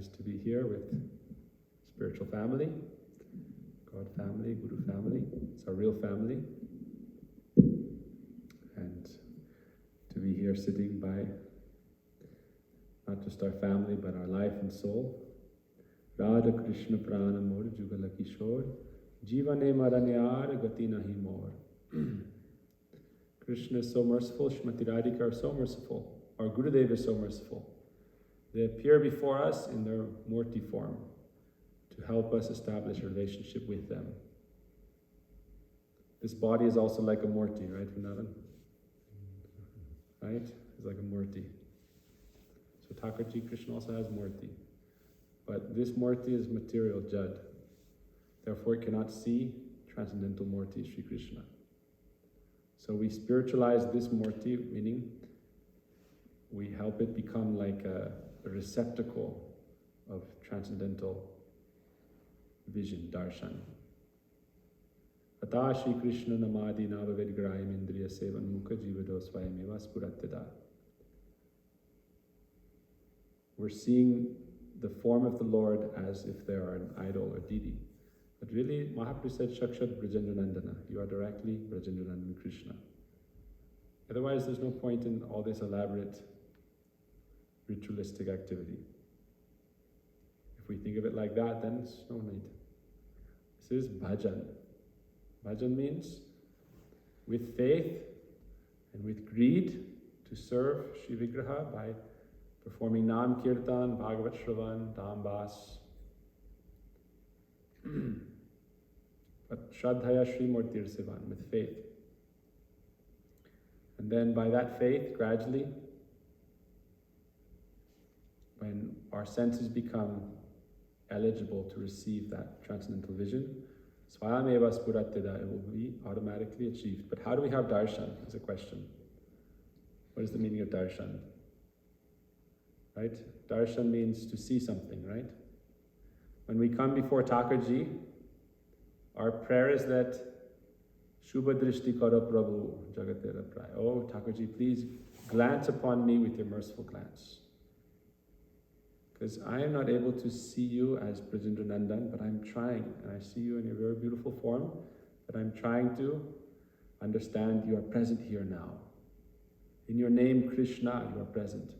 nice to be here with spiritual family, God family, Guru family. It's our real family. And to be here sitting by not just our family, but our life and soul. Radha Krishna Prana Mor Jugala Kishore Jivane Maranyar Gati Nahi Mor. Krishna is so merciful, Shrimati Radhika are so merciful, our Gurudev is so merciful. They appear before us in their Murti form to help us establish a relationship with them. This body is also like a Murti, right, Vrindavan? Right? It's like a Murti. So Thakurji, Krishna also has Murti. But this Murti is material, Jad. Therefore it cannot see transcendental Murti, Sri Krishna. So we spiritualize this Murti, meaning we help it become like a receptacle of transcendental vision, Darshan. Ata Shri Krishna Namadi Navavedgrayam Indriya Sevan Mukha Jivado Swayameva Spuratteda. We're seeing the form of the Lord as if they are an idol or deity. But really, Mahaprabhu said, Shakshat Brajendranandana. You are directly Brajendranandana Krishna. Otherwise, there's no point in all this elaborate ritualistic activity. If we think of it like that, then it's no need. This is bhajan. Bhajan means with faith and with greed to serve Shri Vigraha by performing Nam Kirtan, Bhagavat Shravan, Dambas. But Shraddhaya Shri Murtir Sivan, with faith. And then by that faith, gradually, when our senses become eligible to receive that transcendental vision, Swayameva Spuratteda, it will be automatically achieved. But how do we have darshan, is a question. What is the meaning of darshan? Right? Darshan means to see something, right? When we come before Thakurji, our prayer is that Shubha Drishti Kara Prabhu Jagatera Pray. Oh, Thakurji, please glance upon me with your merciful glance. Because I am not able to see you as Brajendranandan, but I'm trying, and I see you in your very beautiful form, but I'm trying to understand you are present here now. In your name, Krishna, you are present.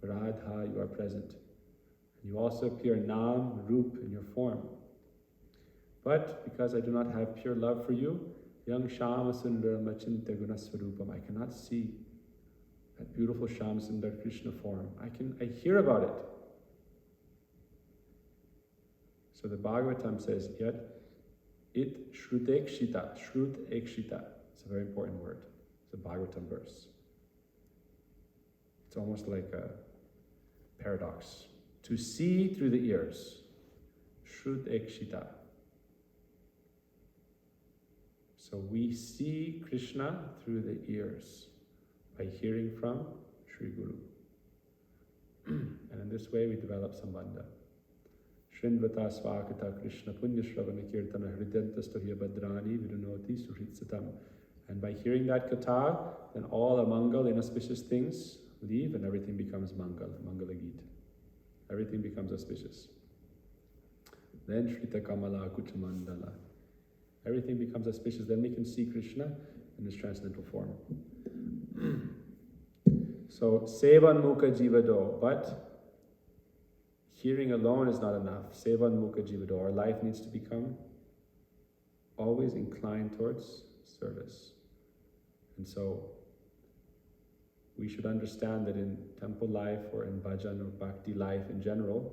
Radha, you are present. You also appear Nam, Rup, in your form. But because I do not have pure love for you, Yang Shama Sundar Machinta Gunaswarupam, I cannot see that beautiful Shama Sundar Krishna form. I hear about it. So the Bhagavatam says, yet it shrutekshita, shrut ekshita. It's a very important word. It's a Bhagavatam verse. It's almost like a paradox. To see through the ears. Shrut ekshita. So we see Krishna through the ears by hearing from Sri Guru. And in this way we develop sambandha. Shrindvata svakata Krishna punya shravana kirtana hridyantastohya badrani virunoti suhritsatam. And by hearing that katha, then all the mangal, inauspicious things leave and everything becomes mangal, mangalagit. Everything becomes auspicious. Then Shrita Kamala Kuchamandala. Everything becomes auspicious. Then we can see Krishna in his transcendental form. So, Sevan Mukha Jivado. But hearing alone is not enough. Sevan Mukha Jivado. Our life needs to become always inclined towards service. And so, we should understand that in temple life or in bhajan or bhakti life in general,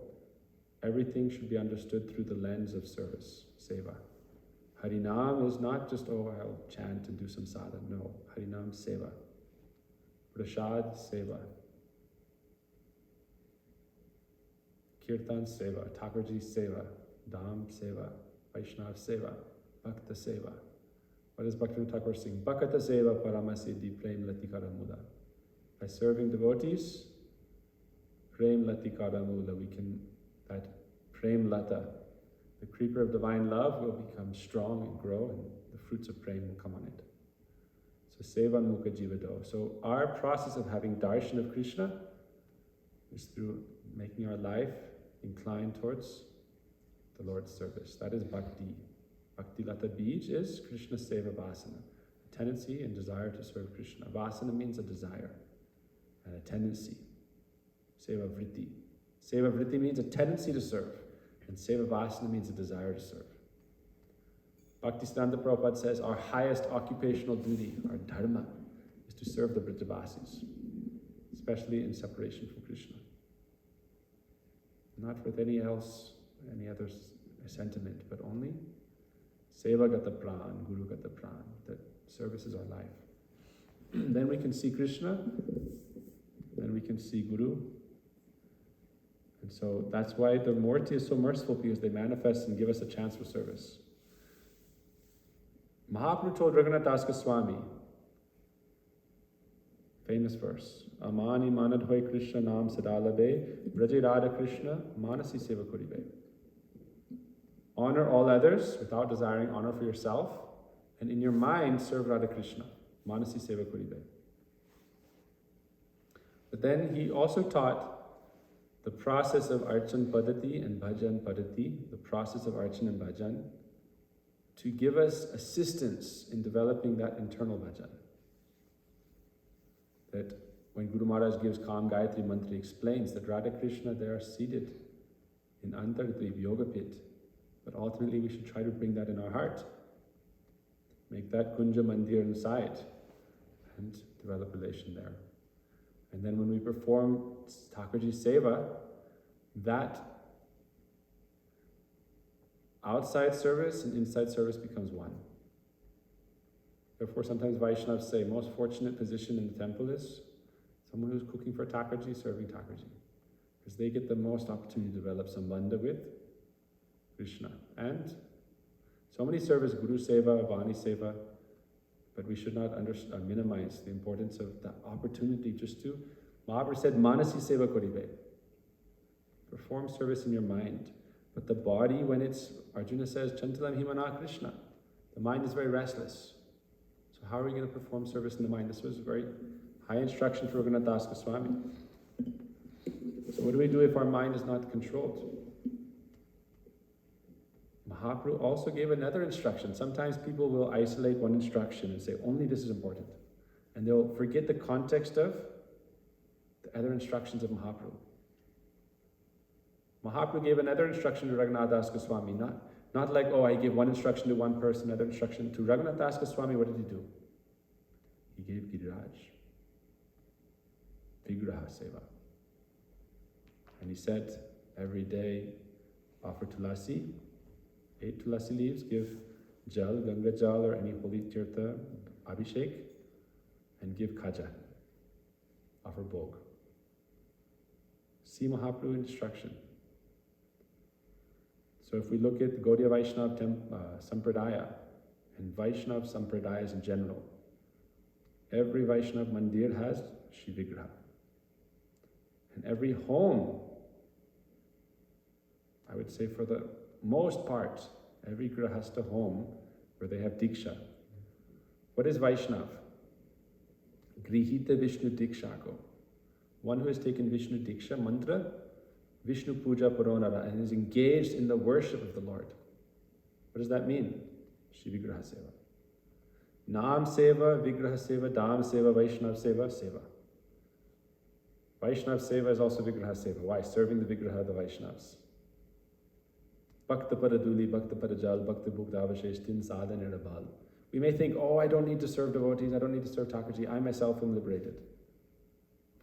everything should be understood through the lens of service, seva. Harinam is not just, oh, I'll chant and do some sadhana. No, Harinam seva. Prasad seva. Kirtan seva. Thakurji seva. Dham seva. Vaishnav seva. Bhakta seva. What does Bhaktivinoda Thakur sing? Bhakata seva paramasiddhi prem latikara muda. By serving devotees, prem latikara mula, that prem lata, the creeper of divine love, will become strong and grow, and the fruits of prem will come on it. So sevan mukha jivado. So our process of having darshan of Krishna is through making our life incline towards the Lord's service. That is Bhakti. Bhakti Lata Bij is Krishna Seva Vasana, a tendency and desire to serve Krishna. Vasana means a desire and a tendency. Seva Vritti. Seva Vritti means a tendency to serve, and Seva Vasana means a desire to serve. Bhaktisiddhanta Prabhupada says our highest occupational duty, our dharma, is to serve the Brajavasis, especially in separation from Krishna. Not with any other sentiment, but only Seva Gata Pran, Guru Gata Pran, that service is our life. Then we can see Krishna, then we can see Guru. And so that's why the Murti is so merciful, because they manifest and give us a chance for service. Mahaprabhu told Raghunath Das Goswami, famous verse, Amani manadhoy Krishna nam sadalabe, Braje Radha Krishna manasi seva kuribe. Honor all others without desiring honor for yourself, and in your mind serve Radha Krishna, manasi seva kuribe. But then he also taught the process of Archan Padati and Bhajan Padati, the process of Archan and Bhajan, to give us assistance in developing that internal bhajan. That when Guru Maharaj gives Kam Gayatri Mantra, he explains that Radha Krishna, they are seated in Antardvip Yoga Pit, but ultimately we should try to bring that in our heart. Make that Kunja Mandir inside and develop relation there. And then when we perform Thakurji Seva, that outside service and inside service becomes one. Therefore, sometimes Vaishnavas say, most fortunate position in the temple is someone who's cooking for Thakurji, serving Thakurji. Because they get the most opportunity to develop sambandha with Krishna. And so many service, Guru Seva, Vani Seva, but we should not minimize the importance of the opportunity just to, Mahaprabhu said, Manasi Seva Koribe. Perform service in your mind. But the body, when it's, Arjuna says, Chantalam Himana Krishna, the mind is very restless. So how are we going to perform service in the mind? This was very high instruction for Raghunath Das Goswami. So what do we do if our mind is not controlled? Mahaprabhu also gave another instruction. Sometimes people will isolate one instruction and say, only this is important. And they'll forget the context of the other instructions of Mahaprabhu. Mahaprabhu gave another instruction to Raghunath Das Goswami, not like, oh, I give one instruction to one person, another instruction to Raghunath Das Goswami. What did he do? He gave Giriraj, Vigraha Seva. And he said, every day, offer tulasi, 8 tulasi leaves, give jal, Ganga jal, or any holy tirtha, abhishek, and give kaja, offer bhog. See Mahaprabhu instruction. So if we look at the Gaudiya Vaishnava Sampradaya and Vaishnava Sampradayas in general, every Vaishnava mandir has Shri Vigraha. And every home, I would say for the most part, every Grahastha home where they have Diksha. What is Vaishnava? Grihita Vishnu Dikshako. One who has taken Vishnu Diksha, mantra, Vishnu Puja Puronara, and is engaged in the worship of the Lord. What does that mean? Shri Vigraha Seva. Nam Seva, Vigraha Seva, Dham Seva, Vaishnav Seva, Seva. Vaishnav Seva is also Vigraha Seva. Why? Serving the Vigraha of the Vaishnavas. Bhakta Paraduli, Bhakta Parajal, Bhakta Bhukdavashesh, Tin Sadha Nirabal. We may think, oh, I don't need to serve devotees, I don't need to serve Thakurji, I myself am liberated.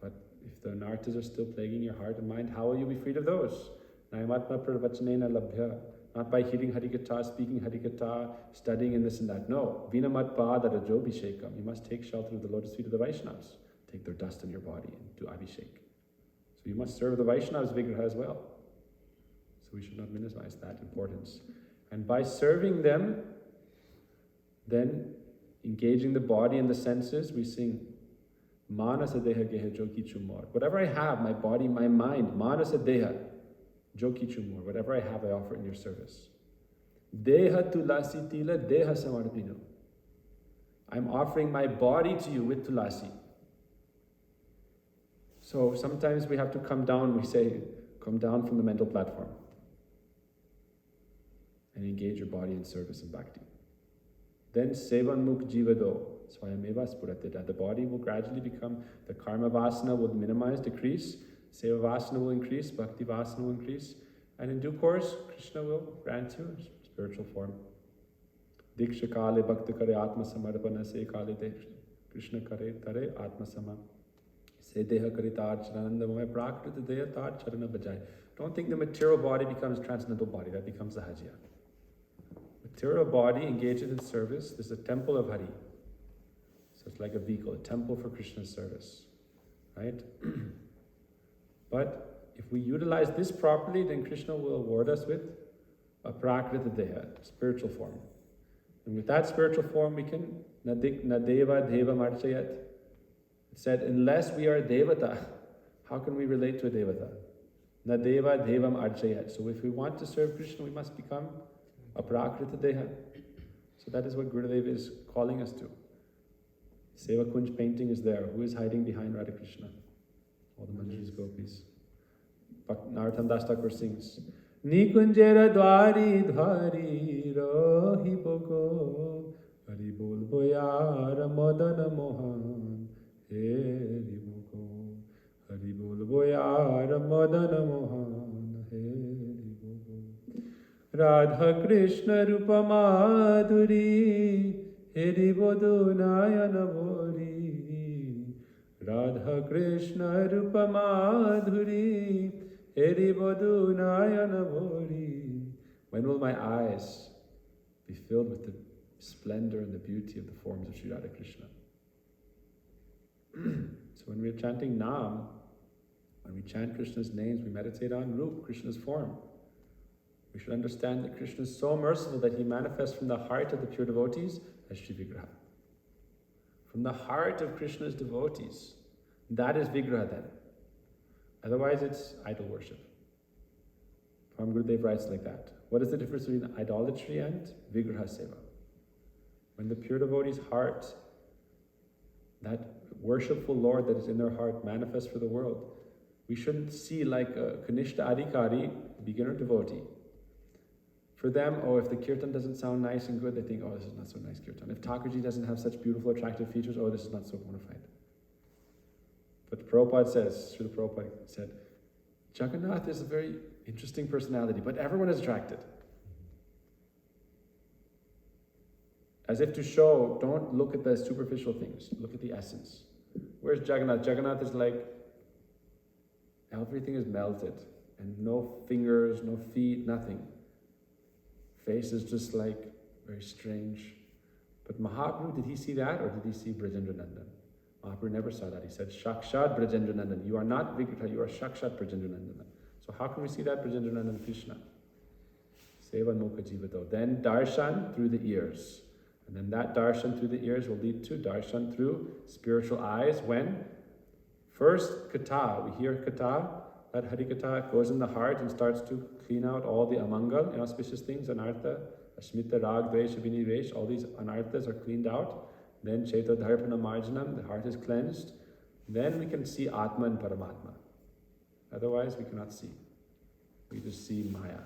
But if the nartas are still plaguing your heart and mind, how will you be freed of those? Nayamatma pravachanena labhya. Not by hearing Harikatha, speaking Harikatha, studying and this and that. No. Vinamat pada rajobhishekam. You must take shelter of the lotus feet of the Vaishnavas. Take their dust on your body and do abhishek. So you must serve the Vaishnavas Vigraha as well. So we should not minimize that importance. And by serving them, then engaging the body and the senses, we sing Manasa Deha Geha Joki Chumor. Whatever I have, my body, my mind, Manasa Deha Joki Chumor. Whatever I have, I offer in your service. Deha Tulasi Tila Deha Samarpino. I'm offering my body to you with Tulasi. So sometimes we have to come down, we say, come down from the mental platform and engage your body in service and bhakti. Then sevanmukh jivado swayameva spuratita. The body will gradually become, the karma vasana will minimize, decrease, seva vasana will increase, bhakti vasana will increase, and in due course, Krishna will grant you a spiritual form. Diksha kale bhakti kare atma samarpana se kale de Krishna kare tare atma sama. Se deha kare tar charananda mohe prakrita deha tar charana bajai. Don't think the material body becomes transcendental body, that becomes the hajya. Material body engages in service. This is a temple of Hari. So it's like a vehicle, a temple for Krishna's service. Right? But if we utilize this properly, then Krishna will award us with a prakrita deha, spiritual form. And with that spiritual form, we can nadeva deva marchayat. It said, unless we are a devata, how can we relate to a devata? Nadeva devam archayat. So if we want to serve Krishna, we must become a prakrita deha. So that is what Gurudev is calling us to. Seva Kunj painting is there. Who is hiding behind Radha Krishna? All the Manjris Gopis. Narottam Das Thakur sings, Nikunjera dwari dhari rohi boko Hari bol boyar madana mohan Heri boko Hari bol boyar madana mohan Heri boko Radha Krishna rupa madhuri Heri bodu nayana bhori Radha Krishna rupa madhuri Heri bodu nayana bhori. When will my eyes be filled with the splendor and the beauty of the forms of Sri Radha Krishna? So when we're chanting Nam, when we chant Krishna's names, we meditate on Rup, Krishna's form. We should understand that Krishna is so merciful that he manifests from the heart of the pure devotees as Shri Vigraha. From the heart of Krishna's devotees. That is Vigraha then. Otherwise it's idol worship. Swami Gurudev writes like that. What is the difference between idolatry and Vigraha Seva? When the pure devotee's heart, that worshipful Lord that is in their heart, manifests for the world, we shouldn't see like a Kanishta Adhikari, beginner devotee. For them, if the kirtan doesn't sound nice and good, they think, this is not so nice kirtan. If Thakurji doesn't have such beautiful, attractive features, this is not so bona fide. But Prabhupada says, Srila Prabhupada said, Jagannath is a very interesting personality, but everyone is attracted. As if to show, don't look at the superficial things, look at the essence. Where's Jagannath? Jagannath is like, everything is melted, and no fingers, no feet, nothing. Face is just like, very strange. But Mahaprabhu, did he see that, or did he see Brajendra Nandan? Mahaprabhu never saw that. He said, Shakshad Brajendra Nandan. You are not Vigraha, you are Shakshad Brajendra Nandan. So how can we see that Brajendra Nandan Krishna? Sevan Mukha Jivato. Then Darshan through the ears. And then that Darshan through the ears will lead to Darshan through spiritual eyes. When? First, Katha. We hear Katha. That Hari Katha goes in the heart and starts to clean out all the amangal, inauspicious things, anartha, asmita, rag, dvesha, vinivesh. All these anarthas are cleaned out. Then Chaita Dharpana Marjanam, the heart is cleansed. Then we can see Atma and Paramatma. Otherwise, we cannot see. We just see Maya.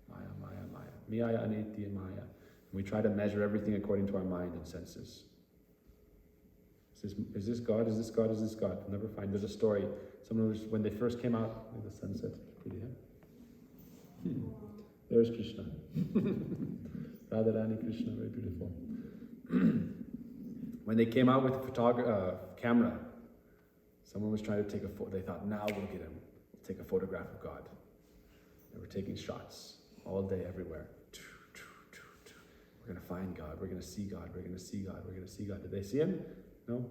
Maya, Maya, Maya. Maya, Aniti, and Maya. And we try to measure everything according to our mind and senses. Is this God? Is this God? Is this God? We'll never find. There's a story. Someone was, when they first came out, like the sunset. Pretty, huh? There's Krishna. Radharani Krishna, very beautiful. When they came out with the camera, someone was trying to take a photo. They thought, now we'll get him. We'll take a photograph of God. They were taking shots all day, everywhere. We're going to find God. We're going to see God. We're going to see God. We're going to see God. Did they see him? No.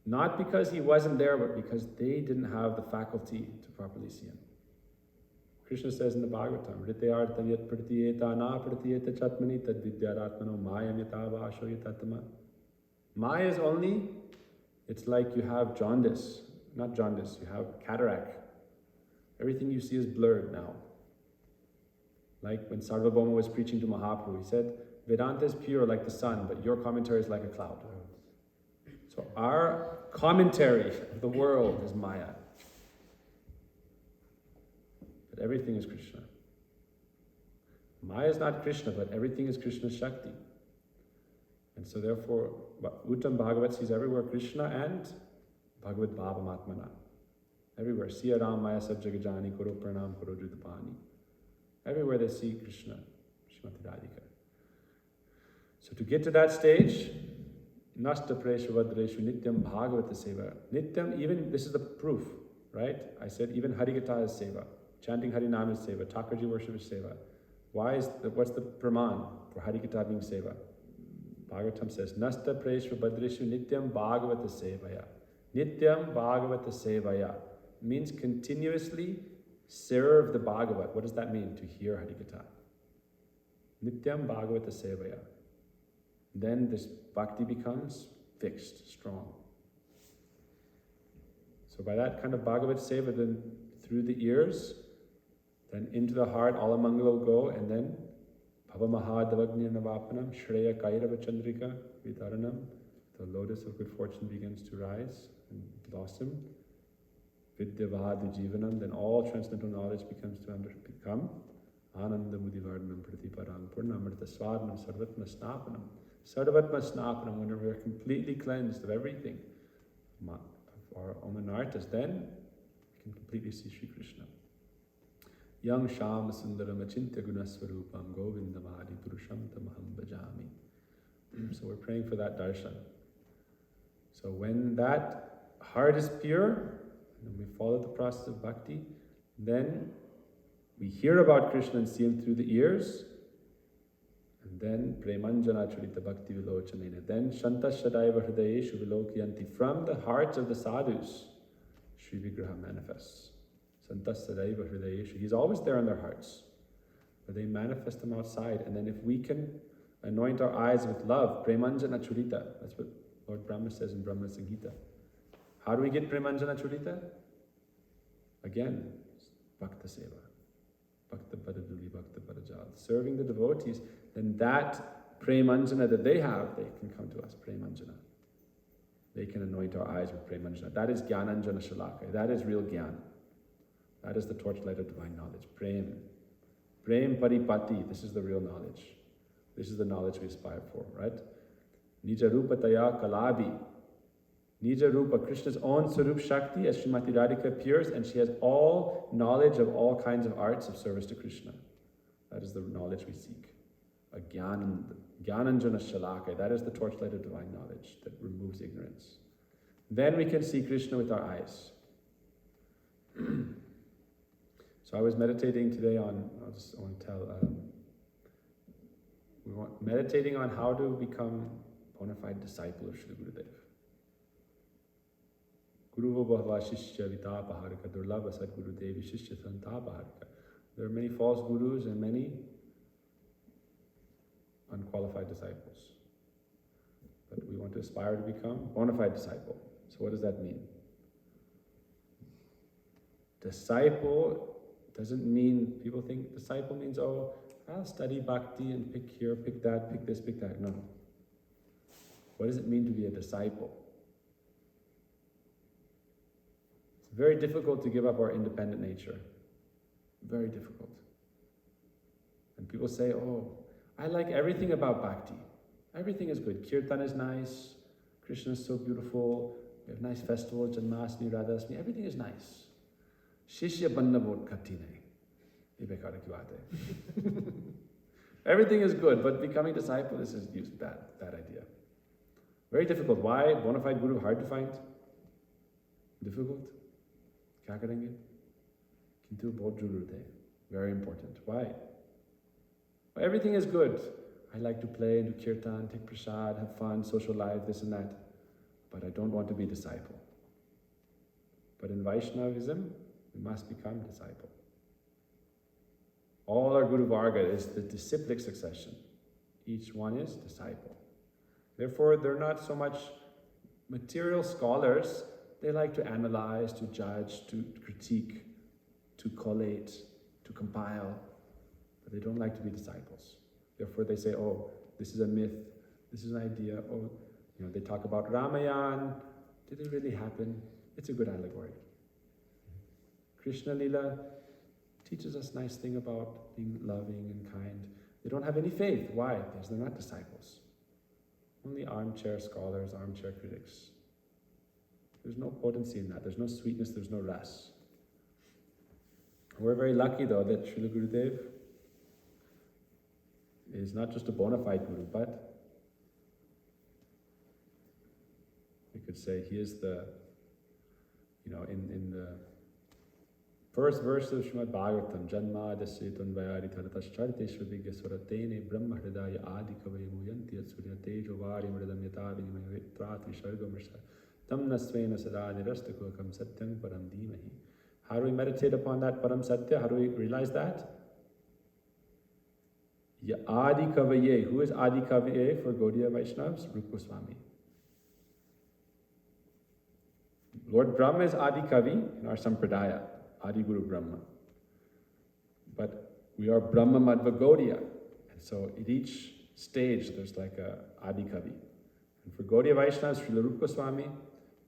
Not because he wasn't there, but because they didn't have the faculty to properly see him. Krishna says in the Bhagavatam, Rityartha yat pratiyeta na pratiyeta chatmani tad vidyaratmano mayam yatava asho yatatama. Maya is only, it's like you have jaundice. Not jaundice, you have cataract. Everything you see is blurred now. Like when Sarvabhauma was preaching to Mahaprabhu, he said, Vedanta is pure like the sun, but your commentary is like a cloud. So our commentary of the world is Maya. but everything is Krishna. Maya is not Krishna, but everything is Krishna's Shakti. And so therefore, Uttam Bhagavat sees everywhere Krishna and Bhagavad Bhava Matmana. Everywhere. Siya Ram Maya Sab Jagajani Koro Pranam Koro Judapani. Everywhere they see Krishna, Srimati Radhika. So to get to that stage, Nasta Preshu Vadreshu Nityam Bhagavata Seva. Nityam, even, this is the proof, right? I said even Harikatha is Seva. Chanting Harinam is Seva. Thakurji worship is Seva. What's the Praman for Harikatha being Seva? Bhagavatam says, Nasta Preshu Vadreshu Nityam Bhagavata Sevaya. Nityam Bhagavata Sevaya means continuously serve the Bhagavat. What does that mean? To hear Harikatha. Nityam Bhagavata Sevaya. Then this bhakti becomes fixed, strong. So by that kind of Bhagavat Seva, then through the ears, then into the heart, all Mangala will go, and then Bhava Mahadavagni Navapanam, Shreya Kairava Chandrika, Vitaranam, the lotus of good fortune begins to rise and blossom. Vidyavadu Jivanam, then all transcendental knowledge becomes to become Ananda Mudivardhanam Pratiparang Purnamrita Swadhanam Sarvatma Snapanam. Sarvatma Snapanam, when we are completely cleansed of everything, of our omanartas, then we can completely see Sri Krishna. Yang Sham Sundaram Achintya Gunaswarupam Govindamadi Purusham Tamaham Bhajami. So we're praying for that darshan. So when that heart is pure, and we follow the process of bhakti, then we hear about Krishna and see him through the ears, and then Premanjana Churita Bhakti Vilochanena. Then Shanta Shadaiva Hridayeshu Vilokyanti. From the hearts of the sadhus, Sri Vigraha manifests. Santa Shadaiva Hridayeshu. He's always there in their hearts, but they manifest him outside. And then if we can anoint our eyes with love, Premanjana Churita. That's what Lord Brahma says in Brahma Samhita. How do we get Premanjana Churita? Again, Bhakta Seva. Bhakta Padaduli, Bhakta Padajal. Serving the devotees, then that Premanjana that they have, they can come to us, Premanjana. They can anoint our eyes with Premanjana. That is Gyananjana Shalaka. That is real Gyan. That is the torchlight of divine knowledge. Prem. Prem Paripati. This is the real knowledge. This is the knowledge we aspire for, right? Nija Rupataya Kalabi. Nija Rupa, Krishna's own Sarup Shakti, as Srimati Radhika appears, and she has all knowledge of all kinds of arts of service to Krishna. That is the knowledge we seek. A Gyananjana Shalaka, that is the torchlight of divine knowledge that removes ignorance. Then we can see Krishna with our eyes. So I was meditating today on, meditating on how to become a bona fide disciple of Sri Gurudev. Guru Bhava Shishya Vitapaharika Durlabha Sat Gurudevi Shishya Santapaharika. There are many false gurus and many unqualified disciples. But we want to aspire to become a bona fide disciple. So what does that mean? Disciple doesn't mean, people think disciple means, oh, I'll study bhakti and pick here, pick that, pick this, pick that. No. What does it mean to be a disciple? It's very difficult to give up our independent nature. Very difficult. And people say, oh, I like everything about bhakti. Everything is good. Kirtan is nice. Krishna is so beautiful. We have nice festivals, Janmashtami, Radhashtami. Everything is nice. Shishya banna vod katti nahi. Ye bekar ki baat hai. Everything is good, but becoming disciple, this is bad idea. Very difficult. Why? Bona fide guru, hard to find. Difficult. Kya karenge? Kintu bahut zaroorat hai. Very important. Why? Well, everything is good. I like to play and do kirtan, take prasad, have fun, social life, this and that. But I don't want to be disciple. But in Vaishnavism, we must become disciple. All our Guru Varga is the disciplic succession. Each one is disciple. Therefore, they're not so much material scholars. They like to analyze, to judge, to critique, to collate, to compile. But they don't like to be disciples. Therefore, they say, oh, this is a myth. This is an idea. Oh, they talk about Ramayana. Did it really happen? It's a good allegory. Krishna Lila, teaches us nice thing about being loving and kind. They don't have any faith. Why? Because they're not disciples. Only armchair scholars, armchair critics. There's no potency in that. There's no sweetness, there's no ras. We're very lucky though that Srila Gurudev is not just a bona fide guru, but we could say he is the, in the first verse of Srimad Bhagavatam, Janma Dasyatun Vayari Taratasharite Shravigya Swaratene Brahma Hridaya Adi Kavaya Muyanti Atsurya Tejo Vari Mridam Yata Vinimaya Vitratri Shargamrsa Tam Nasvena Sada Nirastakokam Satyam Param Dhimahi. How do we meditate upon that Param Satya? How do we realize that? Ya Adi Kavaye. Who is Adi Kavaye for Gaudiya Vaishnavas? Rupa Goswami. Lord Brahma is Adi Kavi in our Sampradaya, Adi Guru Brahma. But we are Brahma Madhva Gaudiya. And so at each stage there's like a Adi Kavi. And for Gaudiya Vaishnavas, Srila Rupa Goswami.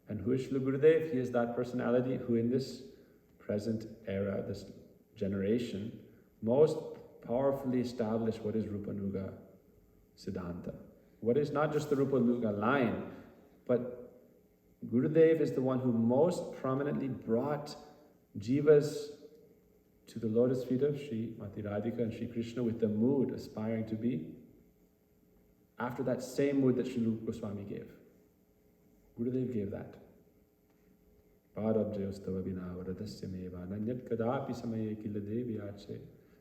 And who is Srila Gurudev? He is that personality who in this present era, this generation, most powerfully established what is Rupanuga Siddhanta. What is not just the Rupanuga line, but Gurudev is the one who most prominently brought jivas to the lotus feet of Sri Mati Radhika and Sri Krishna with the mood aspiring to be after that same mood that Sri Rupa Goswami gave. Gurudev gave that. Parabjayostava vinavaradasya meva nanyat kadapi samaye kila deviyache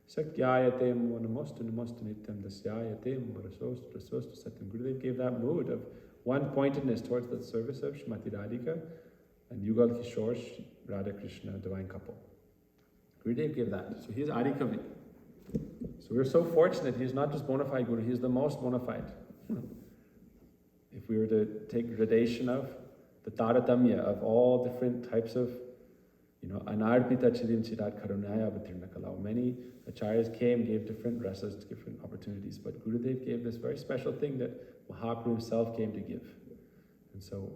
sakyayate mo namostu namostu nityam dasyayate mo rasostu rasostu satyam. Gurudev gave that mood of one-pointedness towards the service of Srimati Radhika and Yugal Kishore, Radha Krishna, divine couple. Gurudev gave that. So he is Adi Kavi. So we're so fortunate. He is not just bona fide Guru, he is the most bona fide. If we were to take gradation of the Taratamya of all different types of, Anarpita Chidin Chidat Karunaya Avatirna Kalau. Many acharyas came, gave different rasas, different opportunities, but Gurudev gave this very special thing that Mahaprabhu himself came to give. And so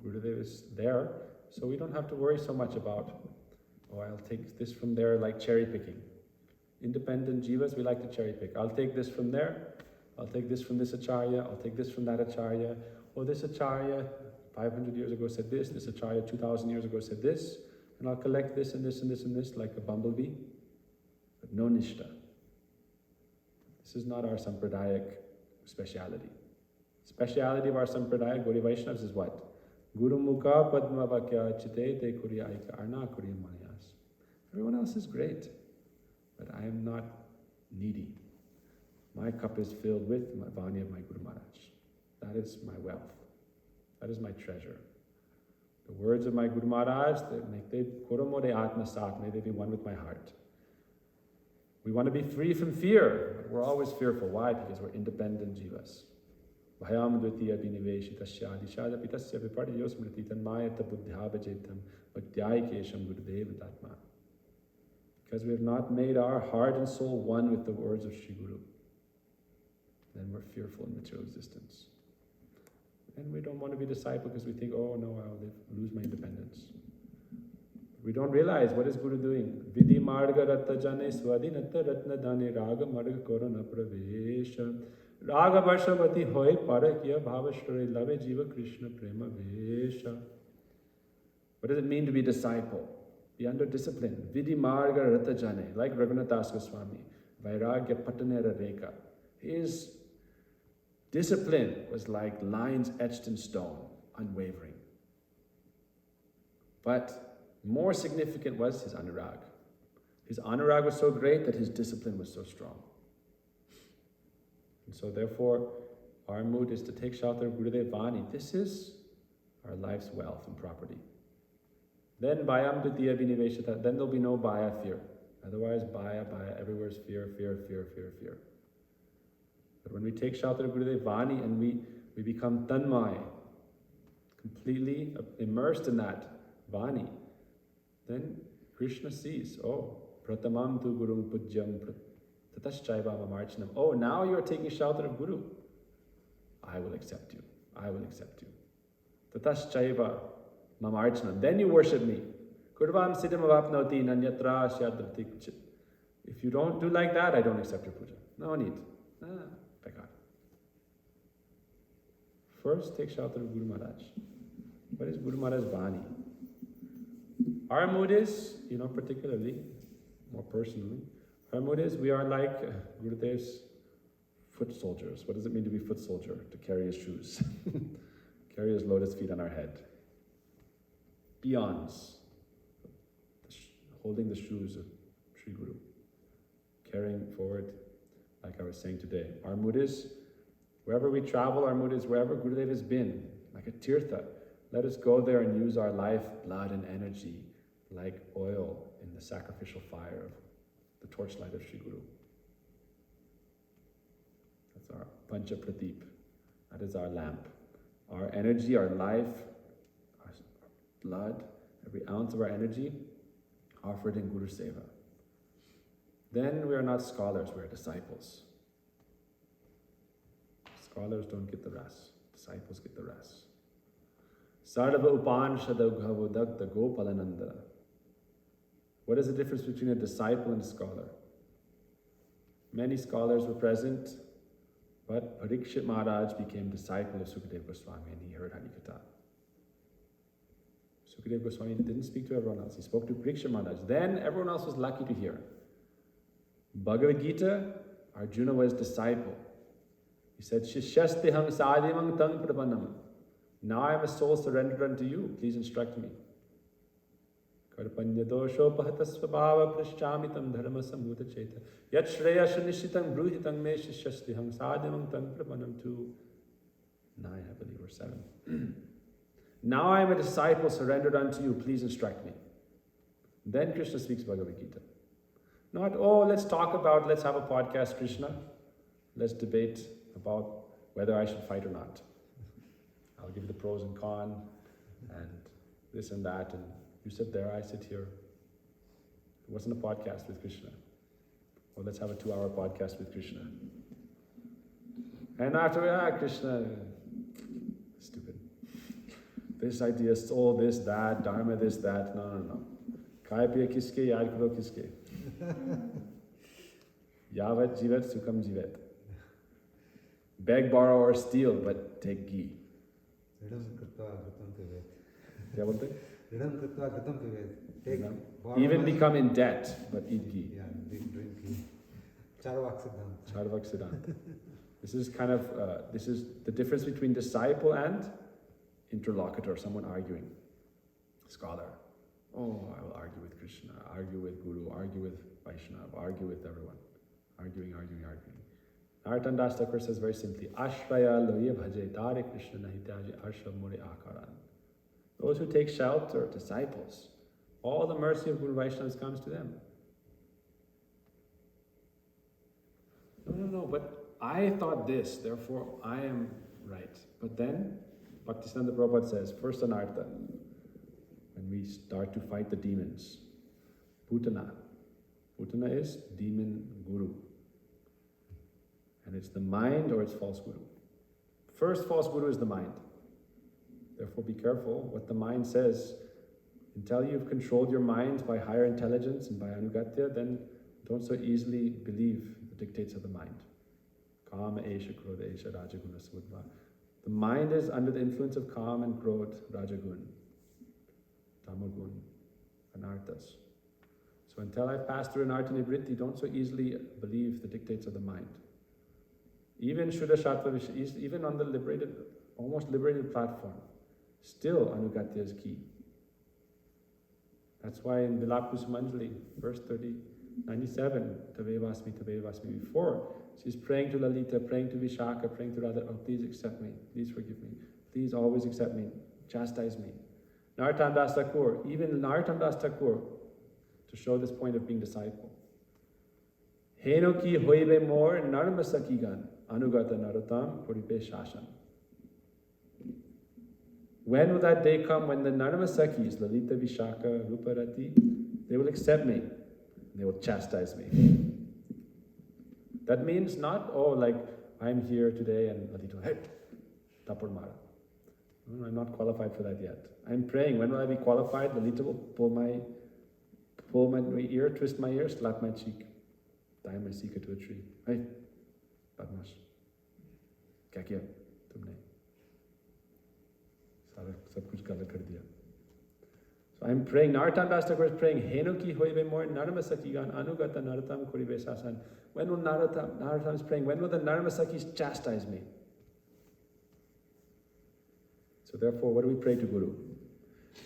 Gurudev is there, so we don't have to worry so much about, I'll take this from there, like cherry picking. Independent jivas, we like to cherry pick. I'll take this from there, I'll take this from this acharya, I'll take this from that acharya. This acharya 500 years ago said this acharya 2000 years ago said this, and I'll collect this and this and this and this like a bumblebee, but no nishta. This is not our Sampradayic speciality. Speciality of our Sampradaya, Gaudiya Vaishnavas, is what? Guru Mukha Padma Vakya Chite Te Kuriya Aika Arna Kuriya Manayas. Everyone else is great, but I am not needy. My cup is filled with my Vani of my Guru Maharaj. That is my wealth. That is my treasure. The words of my Guru Maharaj, may they be one with my heart. We want to be free from fear, but we're always fearful. Why? Because we're independent jivas. Bhayam dvitiya biniveshitasya adishada pitasya vipartiyo smriti tanmayata buddhyabajetam bhaktyayikesham Gurudev Tatma. Because we have not made our heart and soul one with the words of Sri Guru, then we're fearful in material existence. And we don't want to be disciple because we think, I'll lose my independence. We don't realize what is Guru doing. Vidhi marga ratta jane swadinatta ratna dane raga marga korona pravesha raga varshavati hoy parakya bhavashtore lave jiva Krishna prema vesha. What does it mean to be disciple? Be under discipline. Vidhi marga ratta jane, like Raghunath Das Goswami, vairagya patanera reka. His discipline was like lines etched in stone, unwavering. But more significant was his anurag. His anurag was so great that his discipline was so strong. And so therefore, our mood is to take shelter of Gurudev Vani. This is our life's wealth and property. Then Bhayam Dutiya Viniveshata, then there'll be no Bhaya, fear. Otherwise, Bhaya, everywhere is fear, fear, fear, fear, fear. But when we take shelter of Gurudev Vani and we become Tanmay, completely immersed in that Vani, then Krishna sees, pratamam tu gurung pujyam tataschaiva mamarchanam. Now you are taking shelter of Guru. I will accept you. I will accept you. Tataschaiva mamarchanam. Then you worship me. Kurvam siddham avapnoti nanyatra syadratik If you don't do like that, I don't accept your puja. No need. Pekar. First, take shelter of Guru Maharaj. What is Guru Maharaj's Bani? Our mood is, particularly, more personally, our mood is we are like Gurudev's foot soldiers. What does it mean to be foot soldier? To carry his shoes. Carry his lotus feet on our head. Peons. Holding the shoes of Sri Guru. Carrying forward, like I was saying today. Our mood is, wherever we travel, our mood is wherever Gurudev has been, like a tirtha. Let us go there and use our life, blood and energy like oil in the sacrificial fire of the torchlight of Sri Guru. That's our Pancha Pradeep. That is our lamp. Our energy, our life, our blood, every ounce of our energy offered in Guru Seva. Then we are not scholars, we are disciples. Scholars don't get the rest. Disciples get the rest. Sarva Upanishad Gopalananda. What is the difference between a disciple and a scholar? Many scholars were present, but Parikshit Maharaj became disciple of Sukadev Goswami and he heard Harikatha. Sukadev Goswami didn't speak to everyone else. He spoke to Parikshit Maharaj. Then everyone else was lucky to hear. Bhagavad Gita, Arjuna was disciple. He said, Shishyastiham sadimam tang prapanam. Now I am a soul surrendered unto you. Please instruct me. Karpanya dosho pahatasvabhava prishchamitam dharma samhuta cheta. Yat shreya shanishitang bruhitang me shishyastiham sadimam tang prapanam 2:9, I believe, or 7. Now I am a disciple surrendered unto you. Please instruct me. Then Krishna speaks Bhagavad Gita. Not, let's have a podcast, Krishna. Let's debate about whether I should fight or not. I'll give the pros and cons and this and that, and you sit there, I sit here. It wasn't a podcast with Krishna. Or let's have a 2-hour podcast with Krishna. And after, Krishna, stupid. This idea, soul, this, that, dharma, this, that. No. Khai piya kiske, yaad karo kiske. Yavat jivat sukam jivat. Beg, borrow, or steal, but take ghee. Even become in debt, but eat ghee. Yeah, drink ghee. Charvak Siddhanta. This is kind of, this is the difference between disciple and interlocutor, someone arguing. Scholar. I will argue with Krishna, argue with Guru, argue with Vaishnava, argue with everyone. Arguing. Narottam Das Thakur says very simply, Ashraya loye bhaje tare Krishna nahi tyaje arshav more akaran. Those who take shelter, disciples, all the mercy of Guru Vaishnavas comes to them. No, but I thought this, therefore I am right. But then, Bhaktisiddhanta Prabhupada says, first anartha, when we start to fight the demons, Putana. Putana is demon guru. And it's the mind or it's false guru. First false guru is the mind. Therefore be careful what the mind says. Until you've controlled your mind by higher intelligence and by anugatya, then don't so easily believe the dictates of the mind. Kama esha krodha esha rajaguna sudva. The mind is under the influence of Kam and Krodh, Rajagun, Tamagun, Anarthas. So until I've passed through Anartha Nivritti, don't so easily believe the dictates of the mind. Even Shuddha Sattva Vishya, even on the liberated, almost liberated platform, still Anugatya is key. That's why in Vilap Kusumanjali, verse 97, Tavevasmi, before, she's praying to Lalita, praying to Vishaka, praying to Radha, please accept me, please forgive me, please always accept me, chastise me. Narottam Das Thakur, even Narottam Das Thakur, to show this point of being disciple. Heno ki hoibe mor narma sakigan, anugata narottam puripe shashan. When will that day come when the Narma Sakis, Lalita, Vishaka, Ruparati, they will accept me, they will chastise me. That means not, like I'm here today and Lalita, hey, Tapur Mara. No, I'm not qualified for that yet. I'm praying, when will I be qualified? Lalita will pull my ear, twist my ear, slap my cheek. tie my seeker to a tree. Hey, badmash. Kya kiya tumne? Sab kuch galat kar diya. So I'm praying, Narottam Das Thakur is praying, Henuki hoibe more Naramasakigan Anugata Narottam Kuribe Sasan. When will Narottam is praying, when will the Naramasakis chastise me? So therefore, what do we pray to Guru?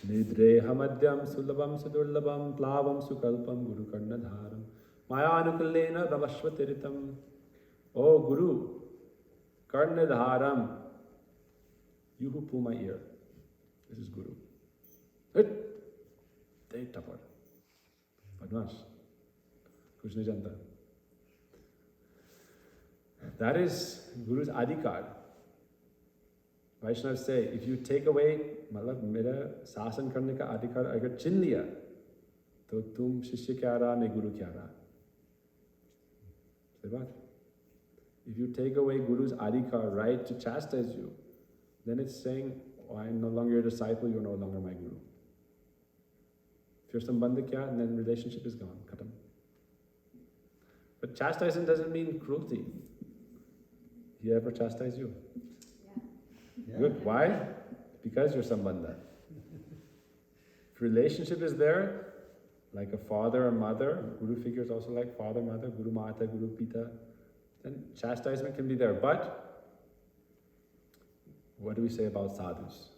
Nidre hamadyam sulabam sudurlabam plavam sukalpam guru karnadharam mayanukulena ravashvatiritam. Oh Guru, karnadharam, you who pull my ear. This is Guru. Take tapar. Badmash. Kuch nahi janta. That is Guru's adhikar. Vaishnavas say, if you take away, मतलब मेरा शासन करने का अधिकार अगर छीन लिया, तो तुम शिष्य क्या रहा, मैं गुरु क्या रहा? सही बात. If you take away Guru's adhikar, right to chastise you, then it's saying, oh, I am no longer your disciple, you are no longer my Guru. If you're sambandha kya, then relationship is gone, khatam. But chastising doesn't mean cruelty. He ever chastise you? Yeah. Good. Why? Because you're sambandha. If relationship is there, like a father or mother, Guru figure is also like father, mother, Guru Mata, Guru Pita, then chastisement can be there. But what do we say about sadhus?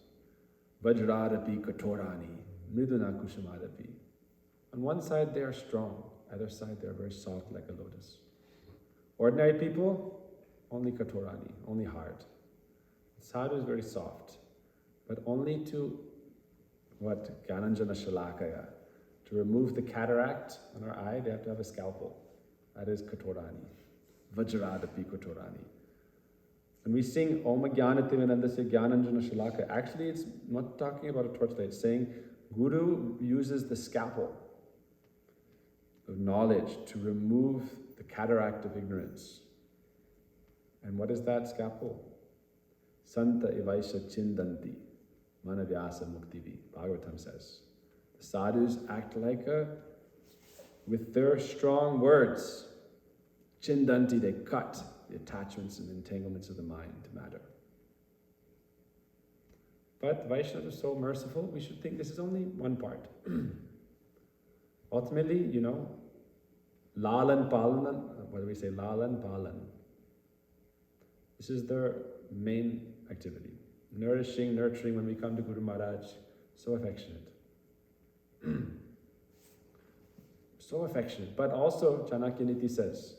Vajradapi katorani, mriduna kushamadapi. On one side they are strong, other side they are very soft like a lotus. Ordinary people, only katorani, only hard. Sadhu is very soft, but only to what? Gyananjana shalakaya. To remove the cataract on our eye, they have to have a scalpel. That is katorani. Vajradapi katorani. When we sing Om Jnanatimandasya se Gyananjana shalakaya, actually it's not talking about a torchlight. It's saying Guru uses the scalpel of knowledge to remove the cataract of ignorance. And what is that scalpel? Santa Ivaisha Chindanti, Manavyasa Muktivi, Bhagavatam says. The sadhus act like with their strong words, Chindanti, they cut the attachments and entanglements of the mind to matter. But Vaishnavas are so merciful, we should think this is only one part. Ultimately, Lalan Palan, what do we say? Lalan Palan. This is their main activity. Nourishing, nurturing. When we come to Guru Maharaj, so affectionate. So affectionate. But also, Chanakya Niti says,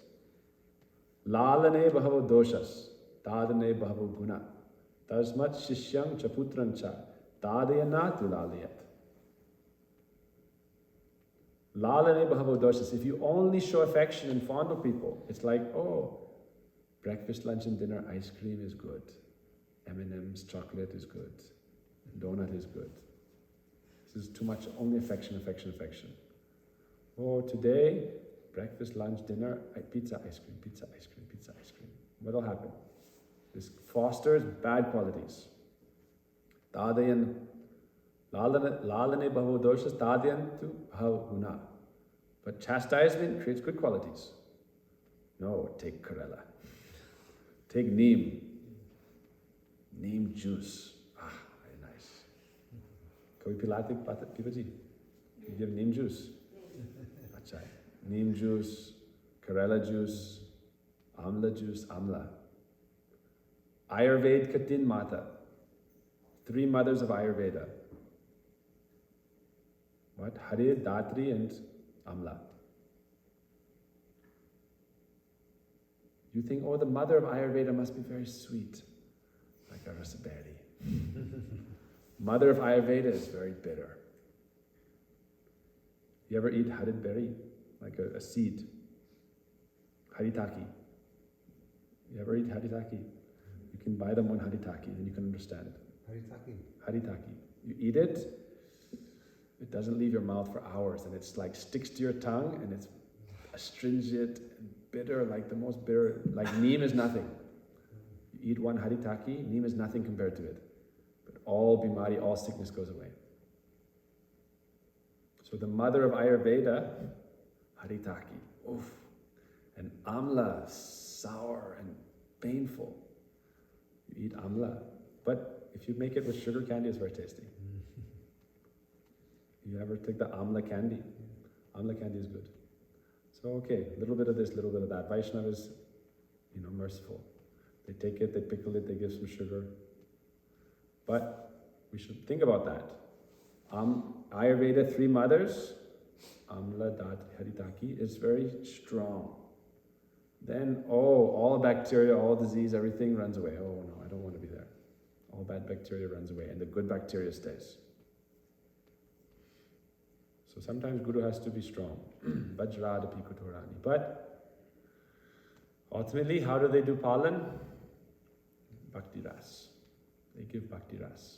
Lalane bahavo doshas, tadane bahavo guna, tasmat shishyam chaputrancha, tadayana tu lalayat. Lalane bahavo doshas. If you only show affection and fondle people, it's like, oh, breakfast, lunch and dinner, ice cream is good. M&M's, chocolate is good. Donut is good. This is too much, only affection, affection, affection. Oh, today, breakfast, lunch, dinner, pizza, ice cream, pizza, ice cream, pizza, ice cream. What will happen? This fosters bad qualities. Tadayan, lalane bhavo doshas, tadayan tu bhav guna. But chastisement creates good qualities. No, take Karela. Take neem. Neem juice. Ah, very nice. Can we pilate Pipaji? Can you give neem juice? Achai. Neem juice, Karela juice, Amla juice, Amla. Ayurveda Katin Mata. 3 mothers of Ayurveda. What? Hare, Datri and Amla. You think, oh, the mother of Ayurveda must be very sweet, like a raspberry. Mother of Ayurveda is very bitter. You ever eat harid berry, like a seed? Haritaki. You ever eat haritaki? You can buy them one haritaki, then you can understand. Haritaki? Haritaki. You eat it, it doesn't leave your mouth for hours, and it's like sticks to your tongue, and it's astringent and bitter, like the most bitter, like neem is nothing. You eat one haritaki, neem is nothing compared to it. But all bimari, all sickness goes away. So the mother of Ayurveda, haritaki, oof. And amla, sour and painful. You eat amla. But if you make it with sugar candy, it's very tasty. You ever take the amla candy? Amla candy is good. So okay, a little bit of this, a little bit of that. Vaishnava is, merciful. They take it, they pickle it, they give some sugar. But we should think about that. Ayurveda, 3 mothers, amla, dat, haritaki, is very strong. Then, all bacteria, all disease, everything runs away. Oh no, I don't want to be there. All bad bacteria runs away and the good bacteria stays. So sometimes Guru has to be strong. Vajradapi kutorani. But ultimately, how do they do palan? Bhakti ras. They give bhakti ras.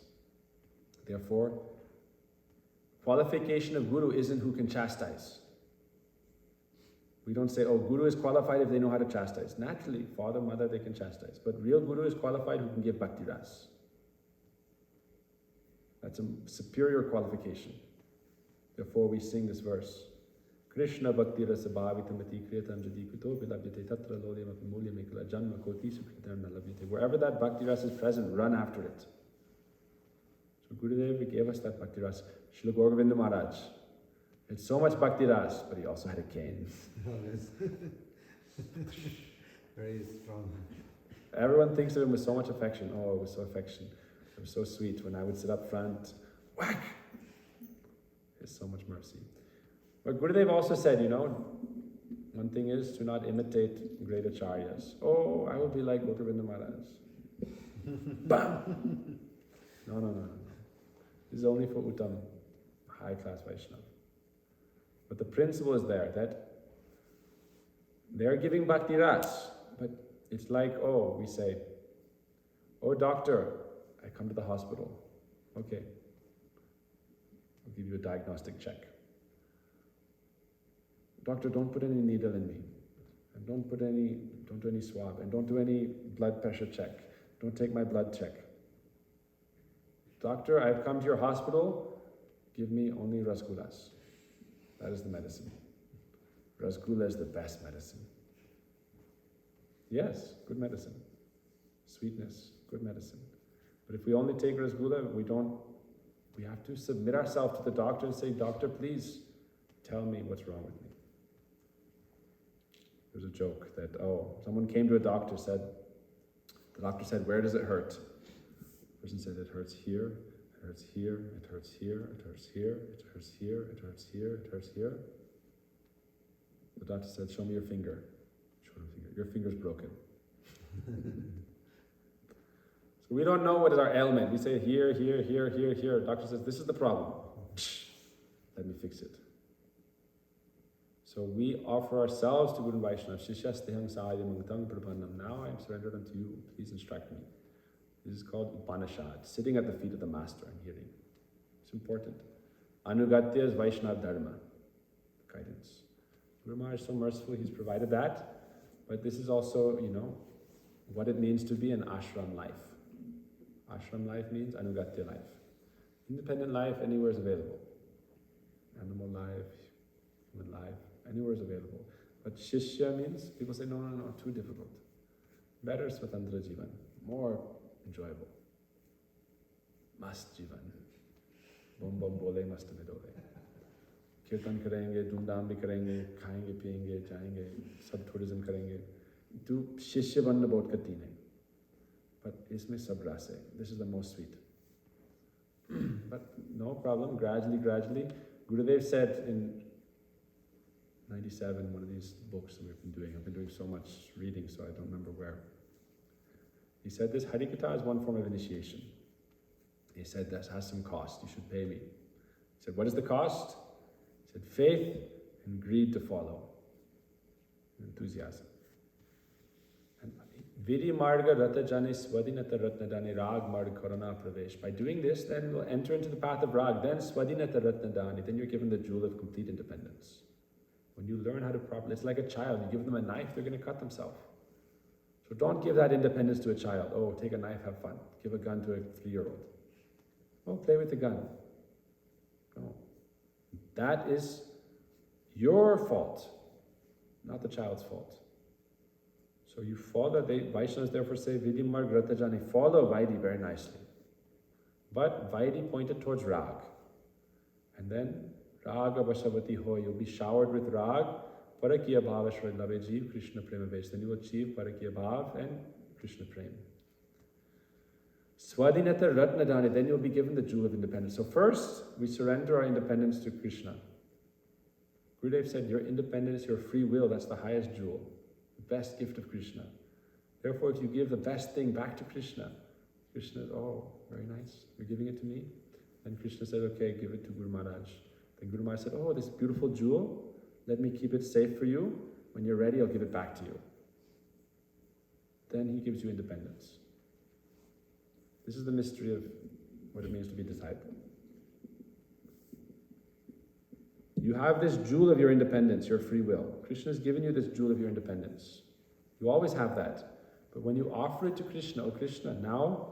Therefore, qualification of Guru isn't who can chastise. We don't say, Guru is qualified if they know how to chastise. Naturally, father, mother, they can chastise. But real Guru is qualified who can give bhakti ras. That's a superior qualification. Therefore, we sing this verse. Krishna bhakti rasa bhavitamati kriyatam jadi kuto vilabhyate tatra lolyam apimulyam ekala janma koti sukritam nalabhyate. Wherever that bhakti ras is present, run after it. So Gurudev gave us that bhakti ras. Srila Gauragovinda Maharaj had so much bhakti ras, but he also had a cane. Very strong. Everyone thinks of him with so much affection. Oh, it was so affection. It was so sweet. When I would sit up front, whack! There's so much mercy. But Gurudev also said, one thing is to not imitate great acharyas. Oh, I will be like Gauragovinda Maharaj. Bam! No. This is only for Uttam, high-class Vaishnava. But the principle is there, that they're giving bhakti ras, but it's like, we say, doctor, I come to the hospital. Okay. I'll give you a diagnostic check. Doctor, don't put any needle in me. And don't do any swab. And don't do any blood pressure check. Don't take my blood check. Doctor, I've come to your hospital. Give me only rasgullas. That is the medicine. Rasgulla is the best medicine. Yes, good medicine. Sweetness, good medicine. But if we only take rasgulla, we have to submit ourselves to the doctor and say, doctor, please tell me what's wrong with me. There's a joke that, someone came to a doctor, the doctor said, where does it hurt? The person said, it hurts here, it hurts here, it hurts here, it hurts here, it hurts here, it hurts here, it hurts here. The doctor said, show me your finger. Show him finger. Your finger's broken. So we don't know what is our ailment. We say here, here, here, here, here. The doctor says, this is the problem. Let me fix it. So we offer ourselves to Guru Vaishnava. Shishyasteham sahayam mutang prabannam. Now I am surrendered unto you. Please instruct me. This is called Upanishad, sitting at the feet of the master and hearing. It's important. Anugatya is Vaishnava Dharma, guidance. Guru Maharaj is so merciful, he's provided that. But this is also, what it means to be an ashram life. Ashram life means Anugatya life. Independent life, anywhere is available. Animal life, human life, anywhere is available. But Shishya means, people say, no, too difficult. Better Swatantra Jivan, more enjoyable. Mast Jivan. Bom bom bole mast mein dole. Kirtan karenge, dhumdham bhi karenge, khayenge, piyenge, jayenge, sab tourism karenge. Tu Shishya banna bahut kati nahi. But isme sab ras hai. This is the most sweet. But no problem, gradually. Gurudev said in 97, one of these books that we've been doing, I've been doing so much reading, so I don't remember where. He said this Harikatha is one form of initiation. He said this has some cost, you should pay me. He said, what is the cost? He said, faith and greed to follow. Enthusiasm. And Vidya Marga Rata Jane Swadinata Ratnadani Rag Marga Korana Pravesh. By doing this, then we'll enter into the path of Rag. Then Swadinata Ratnadani, then you're given the jewel of complete independence. When you learn how to properly, it's like a child. You give them a knife, they're going to cut themselves. So don't give that independence to a child. Oh, take a knife, have fun. Give a gun to a 3-year-old. Oh, play with the gun. No. That is your fault, not the child's fault. So you follow, Vaishnavas therefore say, Vidimar Gratajani, follow Vaidhi very nicely. But Vaidhi pointed towards Rag. And then Raga Vashavati Ho, you'll be showered with Rag, Parakiya Bhava Shradlave Jeev, Krishna Prema Vesh. Then you will achieve Parakiya Bhav and Krishna Prema. Swadhinata Ratnadani, then you'll be given the jewel of independence. So first, we surrender our independence to Krishna. Gurudev said, your independence, your free will, that's the highest jewel, the best gift of Krishna. Therefore, if you give the best thing back to Krishna, Krishna says, oh, very nice, you're giving it to me? Then Krishna said, okay, give it to Guru Maharaj. Then Guru Maharaj said, oh, this beautiful jewel, let me keep it safe for you. When you're ready, I'll give it back to you. Then he gives you independence. This is the mystery of what it means to be a disciple. You have this jewel of your independence, your free will. Krishna has given you this jewel of your independence. You always have that. But when you offer it to Krishna, oh Krishna, now,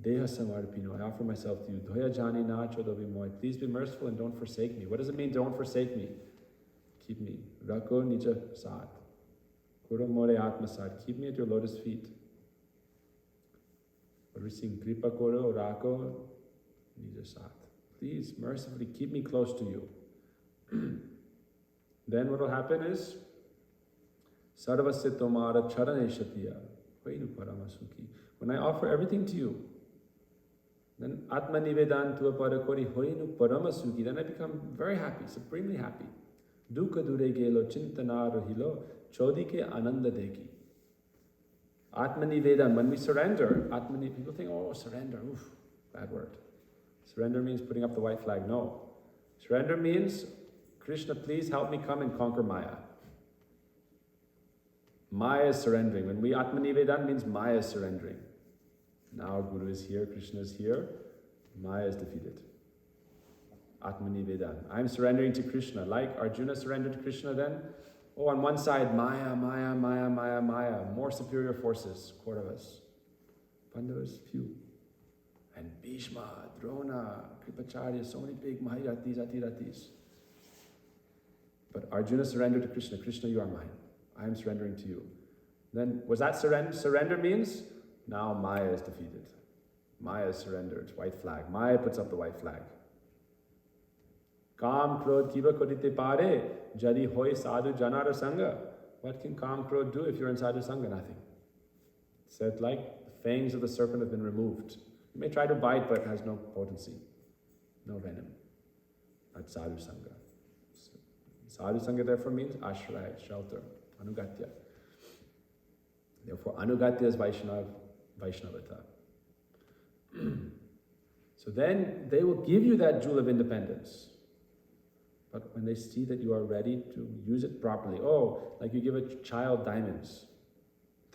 Deha Samarpino, I offer myself to you. Dhoya Jani Na Chodovi Moy. Please be merciful and don't forsake me. What does it mean, don't forsake me? Keep me. Rako Nija Sad. Kuro More Atma Sad. Keep me at your lotus feet. What we sing, Kripa Koro Rako Nija Sad. Please, mercifully, keep me close to you. Then what will happen is Sarvasya Tomara Charane Shatiya Vainu Paramasuki. When I offer everything to you, then Atma Nivedan Tua Parakori Hoinu Paramasuki, then I become very happy, supremely happy. Dukkha Dure Gelo Chintana Rohilo Chodike Ananda Deki. Atma Nivedan, when we surrender, people think, oh, surrender, oof, bad word. Surrender means putting up the white flag. No. Surrender means, Krishna, please help me come and conquer Maya. Maya is surrendering. When we Atmanivedan means Maya is surrendering. Now Guru is here, Krishna is here, Maya is defeated. Atmanivedan. I'm surrendering to Krishna. Like Arjuna surrendered to Krishna then. Oh, on one side, Maya, Maya, Maya, Maya, Maya. More superior forces, Kauravas. Pandavas, few. And Bhishma, Drona, Kripacharya, so many big Mahiratis, Atiratis. But Arjuna surrendered to Krishna. Krishna, you are mine. I am surrendering to you. Then, was that surrender? Surrender means, now Maya is defeated. Maya is surrendered. White flag. Maya puts up the white flag. Kam, Krodh, Kiva, Kodite Pare, Jadi Hoi, Sadhu, Janara Sangha. What can Kam, Krodh do if you're in Sadhu Sangha? Nothing. It said, like the fangs of the serpent have been removed. You may try to bite, but it has no potency, no venom. That's Sadhu Sangha. Sadhu Sangha therefore means ashraya, shelter, anugatya. Therefore, anugatya is Vaishnavata. So then they will give you that jewel of independence. But when they see that you are ready to use it properly, oh, like you give a child diamonds.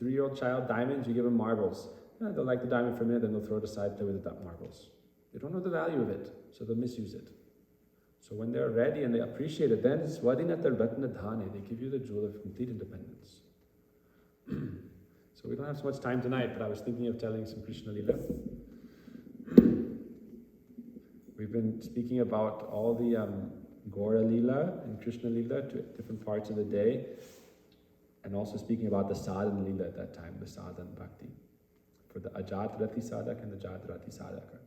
3-year-old child diamonds, you give them marbles. Yeah, they'll like the diamond for a minute, then they'll throw it aside, play with the marbles. They don't know the value of it, so they'll misuse it. So when they're ready and they appreciate it, then Swadhinata Ratna Dhane, they give you the jewel of complete independence. So we don't have so much time tonight, but I was thinking of telling some Krishna Lila. We've been speaking about all the Gaura Lila and Krishna Lila to different parts of the day, and also speaking about the Sadhana Lila at that time, the Sadhana Bhakti, for the Ajat Rati Sadhak and the Jat Rati Sadhaka.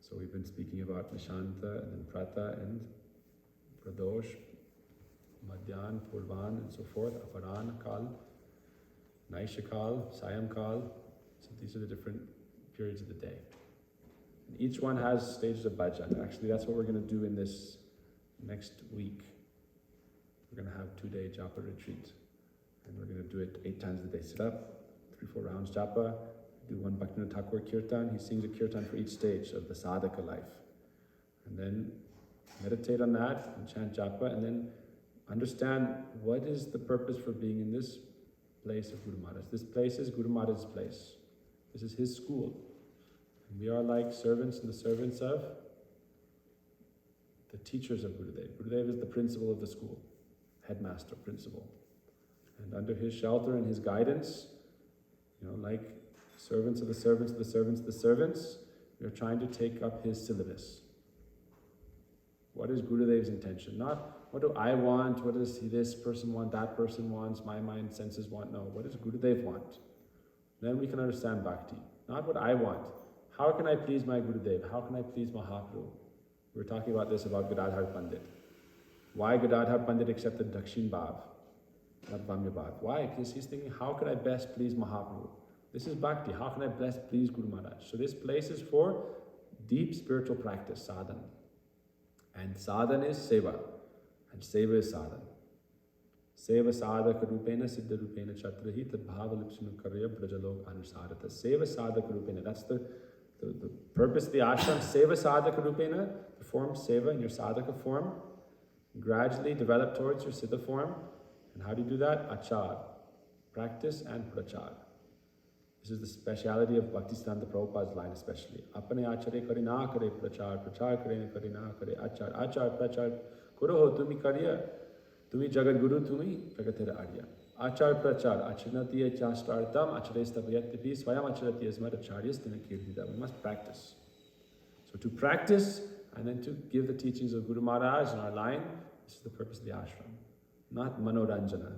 So we've been speaking about Nishanta and then Prata and Pradosh, Madhyan, Purvan and so forth, Aparan Kal, Naishakal, Sayam Kal. So these are the different periods of the day. And each one has stages of bhajan. Actually, that's what we're going to do in this next week. We're going to have 2-day japa retreat. And we're going to do it 8 times a day. Sit up, 3-4 rounds japa, do one Bhaktivinoda Thakur kirtan. He sings a kirtan for each stage of the sadhaka life. And then meditate on that and chant japa, and then understand what is the purpose for being in this place of Guru Maharaj. This place is Guru Maharaj's place. This is his school. And we are like servants and the servants of the teachers of Gurudev. Gurudev is the principal of the school, headmaster, principal. And under his shelter and his guidance, like servants of the servants of the servants of the servants, we are trying to take up his syllabus. What is Gurudev's intention? Not, what do I want? What does this person want? That person wants? My mind, senses want? No. What does Gurudev want? Then we can understand Bhakti. Not what I want. How can I please my Gurudev? How can I please Mahaprabhu? We were talking about this about Gadadhar Pandit. Why Gadadhar Pandit accepted Dakshin Bhav, not Vamya Bhav? Why? Because he's thinking, how can I best please Mahaprabhu? This is Bhakti. How can I best please Guru Maharaj? So this place is for deep spiritual practice, sadhana. And sadhana is seva. And seva is sadhana. Seva sadhaka rupena siddha rupena chatrahi tad bhava lipsunu karya brajalok anusarata. Seva sadhaka rupena. That's the purpose of the ashram. Seva sadhaka rupena. Perform seva in your sadhaka form. Gradually develop towards your siddha form. And how do you do that? Achar. Practice and prachar. This is the speciality of Bhaktisiddhanta Prabhupada's line especially. Apane achare kare na kare prachar, prachar kare na kare achar, achar prachar kuroho tumi karya, tumi jagat guru tumi jagatera arya. Achar prachar, achinatiya chastartam, acharestapayatipi, swayam acharatiya smaracharyas tinakirtida. We must practice. So to practice and then to give the teachings of Guru Maharaj in our line, this is the purpose of the ashram. Not manoranjana.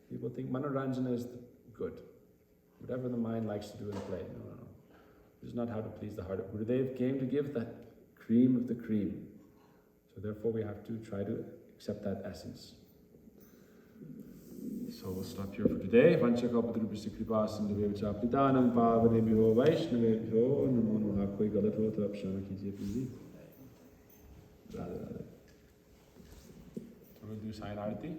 People think manoranjana is good. Whatever the mind likes to do and play. No. This is not how to please the heart of Gurudev. Came to give the cream of the cream. So therefore we have to try to accept that essence. So we'll stop here for today. Vanchakapadrupasya kripa sindhuvevacha pitanam pavanebhyo vaishnavebhyo namo namaha. Koi galat ho to aap kshama kijiye please. Radhe Radhe. So we'll do Sai Arati.